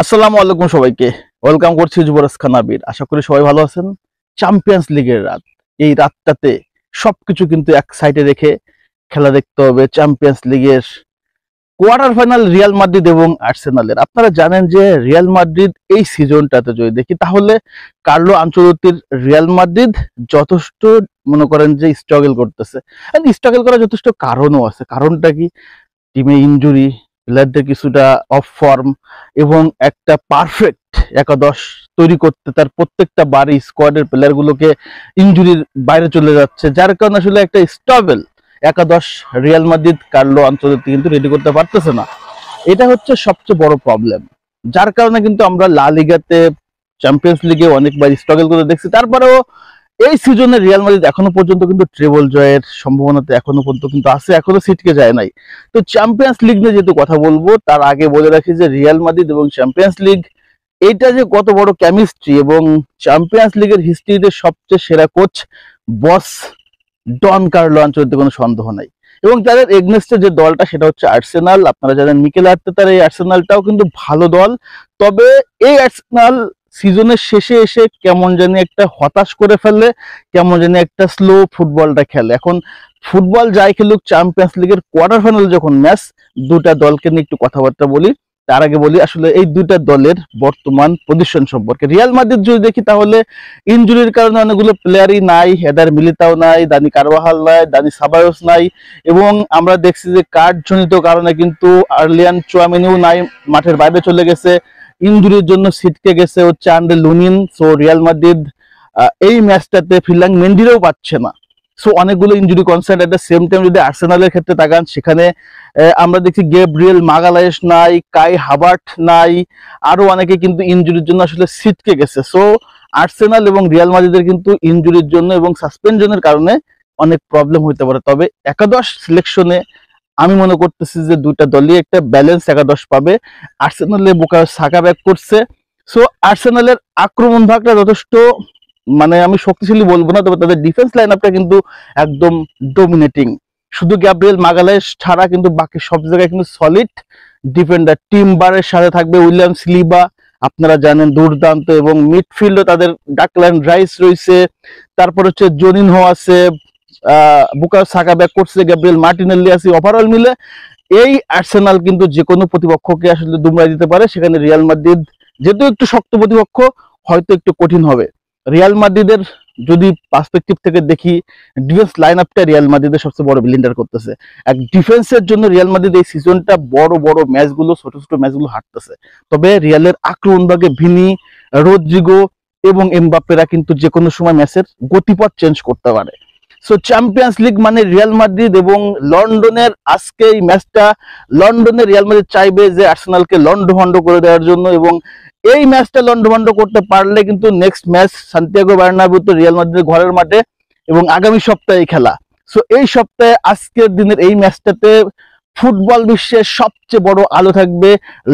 আসসালামু আলাইকুম সবাইকে। ওয়েলকাম করছি যুবরাজ খান আবির। আশা করি সবাই ভালো আছেন। চ্যাম্পিয়ন্স লিগের রাত। এই রাতটাতে সবকিছু কিন্তু এক সাইডে রেখে খেলা দেখতে হবে চ্যাম্পিয়ন্স লিগের কোয়ার্টার ফাইনাল রিয়াল মাদ্রিদ এবং আর্সেনালের। আপনারা জানেন যে রিয়াল মাদ্রিদ এই সিজনটাতে যদি দেখি তাহলে কার্লো আনচেলত্তির রিয়াল মাদ্রিদ যথেষ্ট মনে করেন যে স্ট্রাগল করতেছে। স্ট্রাগল করার যথেষ্ট কারণও আছে। কারণটা কি? টিমে ইনজুরি, প্লেয়ারদের কিছুটা অফ ফর্ম এবং একটা পারফেক্ট একাদশ তৈরি করতে তার প্রত্যেকটা বারে স্কোয়াডের প্লেয়ারগুলোকে ইনজুরির বাইরে চলে যাচ্ছে, যার কারণে আসলে একটা স্টেবল একাদশ রিয়াল মাদ্রিদ কার্লো আনচেলত্তি কিন্তু রেডি করতে পারতেছে না। এটা হচ্ছে সবচেয়ে বড় প্রবলেম, যার কারণে কিন্তু আমরা লা লিগাতে, চ্যাম্পিয়ন্স লিগে অনেকবার স্ট্রাগল করে দেখছি। তারপরেও এই সিজনে রিয়াল মাদ্রিদ এখনো পর্যন্ত কিন্তু ট্রেবল জয়ের সম্ভাবনাতে এখনো পর্যন্ত কিন্তু আছে, এখনো ছিটকে যায় নাই। তো চ্যাম্পিয়ন্স লিগ নিয়ে যেহেতু কথা বলবো, তার আগে বলে রাখি যে রিয়াল মাদ্রিদ এবং চ্যাম্পিয়ন্স লিগ এইটা যে কত বড় কেমিস্ট্রি, এবং চ্যাম্পিয়ন্স লিগের হিস্ট্রিতে সবচেয়ে সেরা কোচ বস ডন কার্লো আনচেলত্তি, কোনো সন্দেহ নাই। এবং তাদের এগনেস্টে যে দলটা সেটা হচ্ছে আর্সেনাল। আপনারা জানেন মিকেল আর্তেতার এই আর্সেনালটাও কিন্তু ভালো দল। তবে এই আর্সেনাল সিজনের শেষে এসে কেমন জানি একটা হতাশ করে ফেলে, কেমন জানি একটা স্লো ফুটবলটা খেলে। এখন ফুটবল যাই খেলুক, চ্যাম্পিয়ন্স লিগের কোয়ার্টার ফাইনাল যখন ম্যাচ, দুটা দলকে নিয়ে একটু কথাবার্তা বলি। তার আগে বলি আসলে এই দুইটা দলের বর্তমান পজিশন সম্পর্কে। রিয়াল মাদ্রিদ যদি দেখি তাহলে ইনজুরির কারণে অনেকগুলো প্লেয়ারই নাই। এদার মিলিতাও নাই, দানি কারবাহাল নাই, দানি সাবায়স নাই, এবং আমরা দেখছি যে কার্ড জনিত কারণে কিন্তু আর্লিয়ান চুয়ামেনিও নাই, মাঠের বাইরে চলে গেছে। ইনজুরির জন্য ছিটকে গেছে হচ্ছে আন্ডে লুনিন। সো রিয়াল মাদ্রিদ এই ম্যাচটাতে ফিরলাং মেন্ডিরেও পাচ্ছে না। সো অনেকগুলো injury concern. At the same time যদি আর্সেনালের ক্ষেত্রে তাকান, সেখানে আমরা দেখছি গ্যাব্রিয়েল মাগালায়েস নাই, কাই হাভার্ট নাই, আরো অনেকে কিন্তু ইনজুরির জন্য আসলে ছিটকে গেছে। সো আর্সেনাল এবং রিয়াল মাদ্রিদের কিন্তু ইনজুরির জন্য এবং সাসপেনশনের কারণে অনেক প্রবলেম হতে পারে। তবে একাদশ সিলেকশনে আমি মনে করতেছি যে দুইটা দলই একটা ব্যালেন্স একাদশ পাবে। আর্সেনালে বুকায়ো সাকা ব্যাক করছে। সো আর্সেনালের আক্রমণ ভাগটা যথেষ্ট, মানে আমি শক্তিশালী বলবো না, তবে তাদের ডিফেন্স লাইন আপটা কিন্তু একদম ডোমিনেটিং। শুধু গ্যাব্রিয়েল মাগালায়েস ছাড়া কিন্তু বাকি সব জায়গায় কিন্তু সলিড ডিফেন্ডার। টিমবারের সাথে থাকবে উইলিয়াম সিলিবা, আপনারা জানেন দুর্দান্ত, এবং মিডফিল্ডও তাদের ডাকলাইন রাইস রয়েছে। তারপর হচ্ছে জনিনহো আছে, বুকায়ো সাকা ব্যাক করছে, গ্যাব্রিয়েল মার্টিনেল্লি আছে। ওভারঅল মিলে এই আর্সেনাল কিন্তু যে কোনো প্রতিপক্ষকে আসলে দুমড়াই দিতে পারে। সেখানে রিয়াল মাদ্রিদ যেহেতু একটু শক্ত প্রতিপক্ষ, হয়তো একটু কঠিন হবে। রিয়াল মাদ্রিদের যদি পার্সপেক্টিভ থেকে দেখি, ডিফেন্স লাইন আপটা রিয়াল মাদ্রিদের সবচেয়ে বড় ব্লিন্ডার করতেছে। এক ডিফেন্সের জন্য রিয়াল মাদ্রিদ এই সিজনটা বড় বড় ম্যাচগুলো, ছোট ছোট ম্যাচগুলো হারতেছে। তবে রিয়ালের আক্রমণ ভাগে ভিনি, রদ্রিগো এবং এমবাপ্পেরা কিন্তু যে কোনো সময় ম্যাচের গতিপথ চেঞ্জ করতে পারে। সো চ্যাম্পিয়ন্স লিগ মানে রিয়াল মাদ্রিদ, এবং লন্ডনের আজকে এই ম্যাচটা, লন্ডনে রিয়াল মাদ্রিদ চাইবে যে আর্সেনালকে লন্ডভন্ড করে দেওয়ার জন্য, এবং এই ম্যাচটা লন্ডভন্ড করতে পারলে কিন্তু নেক্সট ম্যাচ সান্তিয়াগো বার্নাব্যুতে রিয়াল মাদ্রিদের ঘরের মাঠে, এবং আগামী সপ্তাহে খেলা। সো এই সপ্তাহে আজকের দিনের এই ম্যাচটাতে ফুটবল বিশ্বের সবচেয়ে বড় আলো থাকবে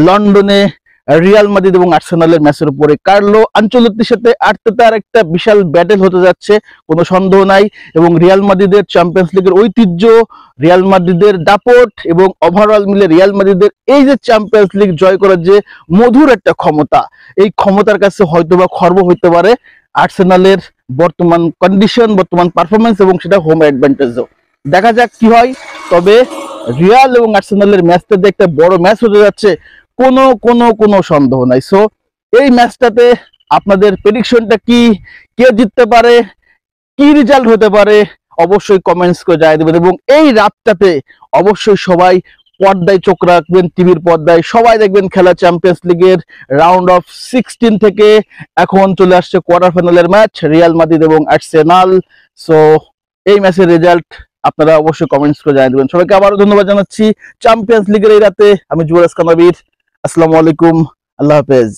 লন্ডনে রিয়াল মাদ্রিদ এবং আর্সেনালের ম্যাচের উপরে। কার্লো আনচেলত্তির সাথে আর্তেতার একটা বিশাল ব্যাটেল হতে যাচ্ছে, কোনো সন্দেহ নাই। এবং রিয়াল মাদ্রিদের চ্যাম্পিয়ন্স লিগের ঐতিহ্য, রিয়াল মাদ্রিদের দাপট, এবং ওভারঅল মিলে রিয়াল মাদ্রিদের এই যে চ্যাম্পিয়ন্স লিগ জয় করার যে মধুর একটা ক্ষমতা, এই ক্ষমতার কাছে হয়তোবা খর্ব হইতে পারে আর্সেনালের বর্তমান কন্ডিশন, বর্তমান পারফরমেন্স, এবং সেটা হোম অ্যাডভান্টেজও। দেখা যাক কি হয়। তবে রিয়াল এবং আর্সেনালের ম্যাচটা যে একটা বড় ম্যাচ হতে যাচ্ছে, কোনো কোনো কোনো সন্দেহ নাই। সো এই ম্যাচটাতে আপনাদের প্রেডিকশনটা কি? কে জিততে পারে, কি রেজাল্ট হতে পারে, অবশ্যই কমেন্টস করে জানিয়ে দেবেন। এবং এই রাতটাতে অবশ্যই সবাই পর্দায় চোখ রাখবেন, টিভির পর্দায় সবাই দেখবেন খেলা। চ্যাম্পিয়ন্স লিগের রাউন্ড অফ 16 থেকে এখন চলে আসছে কোয়ার্টার ফাইনালের ম্যাচ, রিয়াল মাদ্রিদ এবং আর্সেনাল। সো এই ম্যাচের রেজাল্ট আপনারা অবশ্যই কমেন্টস করে জানিয়ে দেবেন। সবাইকে আবারও ধন্যবাদ জানাচ্ছি। চ্যাম্পিয়ন্স লিগের এই রাতে আমি যুবরাজ খান আবির। আসসালামু আলাইকুম, আল্লাহ হাফেজ।